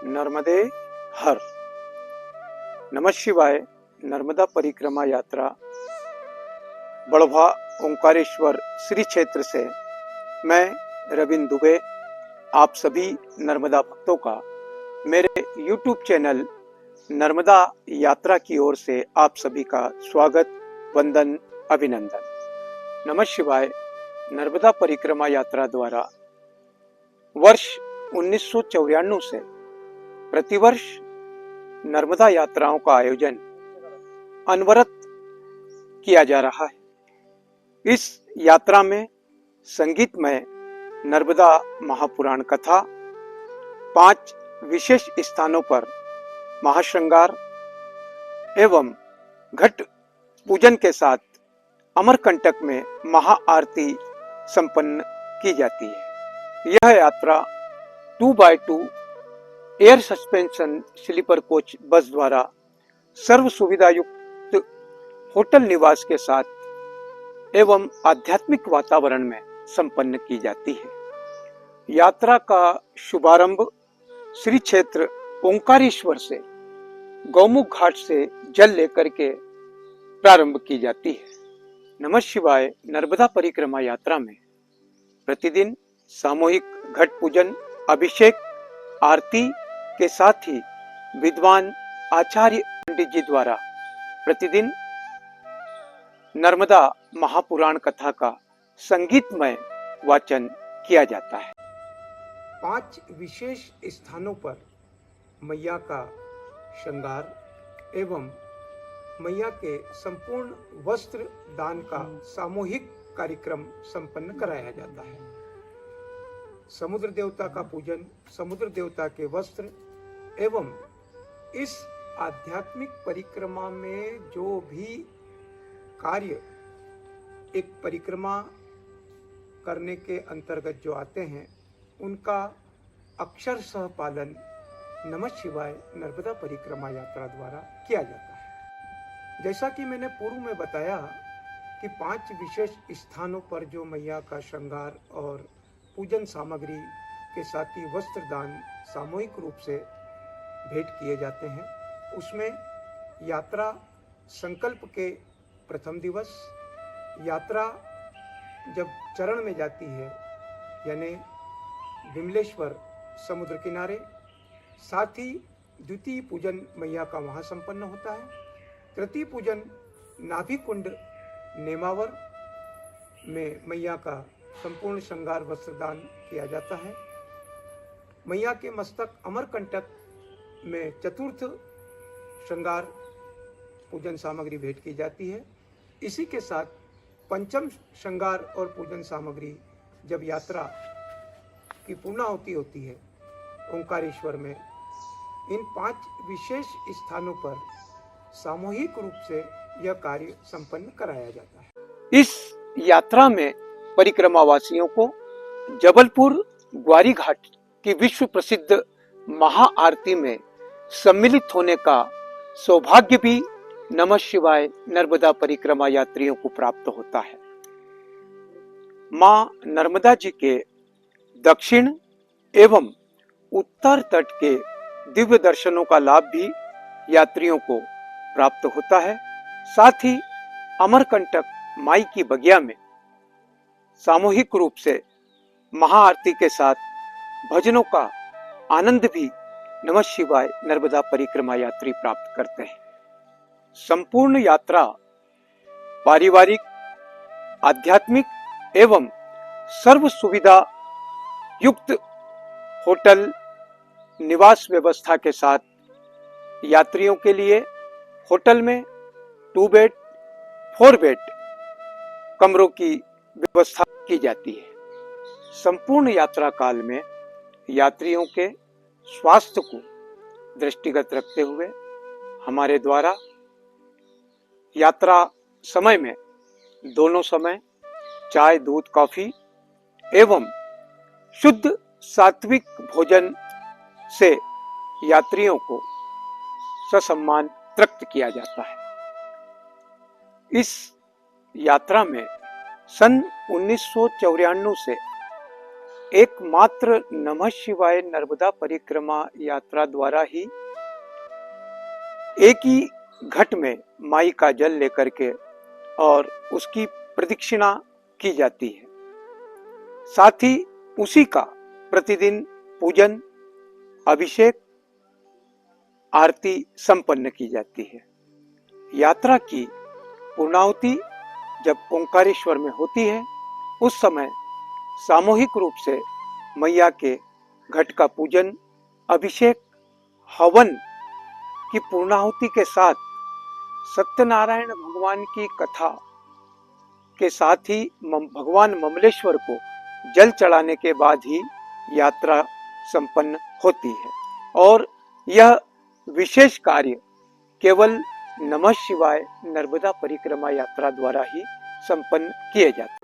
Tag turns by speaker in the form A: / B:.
A: नर्मदे हर। नमः शिवाय। नर्मदा परिक्रमा यात्रा बड़भा ओंकारेश्वर श्री क्षेत्र से मैं रविंद्र दुबे आप सभी नर्मदा भक्तों का मेरे YouTube चैनल नर्मदा यात्रा की ओर से आप सभी का स्वागत, वंदन, अभिनंदन। नमः शिवाय। नर्मदा परिक्रमा यात्रा द्वारा वर्ष 1994 से प्रतिवर्ष नर्मदा यात्राओं का आयोजन अनवरत किया जा रहा है। इस यात्रा में संगीतमय नर्मदा महापुराण कथा, 5 विशेष स्थानों पर महाश्रृंगार एवं घट पूजन के साथ अमरकंटक में महाआरती संपन्न की जाती है। यह यात्रा 2x2 air suspension sleeper coach bus द्वारा सर्व सुविधा युक्त होटल निवास के साथ एवं आध्यात्मिक वातावरण में संपन्न की जाती है। यात्रा का शुभारंभ श्री क्षेत्र ओंकारेश्वर से गौमुख घाट से जल लेकर के प्रारंभ की जाती है। नमः शिवाय। नर्मदा परिक्रमा यात्रा में प्रतिदिन सामूहिक घट पूजन, अभिषेक, आरती के साथ ही विद्वान आचार्य पंडित जी द्वारा प्रतिदिन नर्मदा महापुराण कथा का संगीतमय वाचन किया जाता है। 5 विशेष स्थानों पर मैया का श्रृंगार एवं मैया के संपूर्ण वस्त्र दान का सामूहिक कार्यक्रम संपन्न कराया जाता है। समुद्र देवता का पूजन, समुद्र देवता के वस्त्र एवं इस आध्यात्मिक परिक्रमा में जो भी कार्य एक परिक्रमा करने के अंतर्गत जो आते हैं उनका अक्षरशः पालन नमः शिवाय नर्मदा परिक्रमा यात्रा द्वारा किया जाता है। जैसा कि मैंने पूर्व में बताया कि 5 विशेष स्थानों पर जो मैया का श्रृंगार और पूजन सामग्री के साथ ही वस्त्र दान सामूहिक रूप से भेंट किए जाते हैं, उसमें यात्रा संकल्प के प्रथम दिवस यात्रा जब चरण में जाती है यानी विमलेश्वर समुद्र किनारे, साथ ही द्वितीय पूजन मैया का वहाँ संपन्न होता है। तृतीय पूजन नाभि कुंड नेमावर में मैया का संपूर्ण श्रृंगार वस्त्रदान किया जाता है। मैया के मस्तक अमरकंटक में चतुर्थ श्रृंगार पूजन सामग्री भेंट की जाती है। इसी के साथ पंचम श्रृंगार और पूजन सामग्री जब यात्रा की पूर्णाहुति होती है ओंकारेश्वर में, इन 5 विशेष स्थानों पर सामूहिक रूप से यह कार्य संपन्न कराया जाता है। इस यात्रा में परिक्रमावासियों को जबलपुर ग्वारी घाट की विश्व प्रसिद्ध महाआरती में सम्मिलित होने का सौभाग्य भी नमः शिवाय नर्मदा परिक्रमा यात्रियों को प्राप्त होता है। मां नर्मदा जी के दक्षिण एवं उत्तर तट के दिव्य दर्शनों का लाभ भी यात्रियों को प्राप्त होता है। साथ ही अमरकंटक माई की बगिया में सामूहिक रूप से महाआरती के साथ भजनों का आनंद भी नमः शिवाय नर्मदा परिक्रमा यात्री प्राप्त करते हैं। संपूर्ण यात्रा पारिवारिक, आध्यात्मिक एवं सर्व सुविधा युक्त होटल निवास व्यवस्था के साथ यात्रियों के लिए होटल में 2 बेड 4 बेड कमरों की व्यवस्था की जाती है। संपूर्ण यात्रा काल में यात्रियों के स्वास्थ्य को दृष्टिगत रखते हुए हमारे द्वारा यात्रा समय में दोनों समय चाय, दूध, कॉफी एवं शुद्ध सात्विक भोजन से यात्रियों को ससम्मान तृप्त किया जाता है। इस यात्रा में सन 1994 से एकमात्र नमः शिवाय नर्मदा परिक्रमा यात्रा द्वारा ही एक ही घट में माई का जल लेकर के और उसकी प्रदक्षिणा की जाती है। साथ ही उसी का प्रतिदिन पूजन, अभिषेक, आरती संपन्न की जाती है। यात्रा की पूर्णाहुति जब ओंकारेश्वर में होती है, उस समय सामूहिक रूप से मैया के घट का पूजन, अभिषेक, हवन की पूर्णाहुति के साथ सत्यनारायण भगवान की कथा के साथ ही भगवान ममलेश्वर को जल चढ़ाने के बाद ही यात्रा संपन्न होती है। और यह विशेष कार्य केवल नमः शिवाय नर्मदा परिक्रमा यात्रा द्वारा ही संपन्न किए जाते हैं।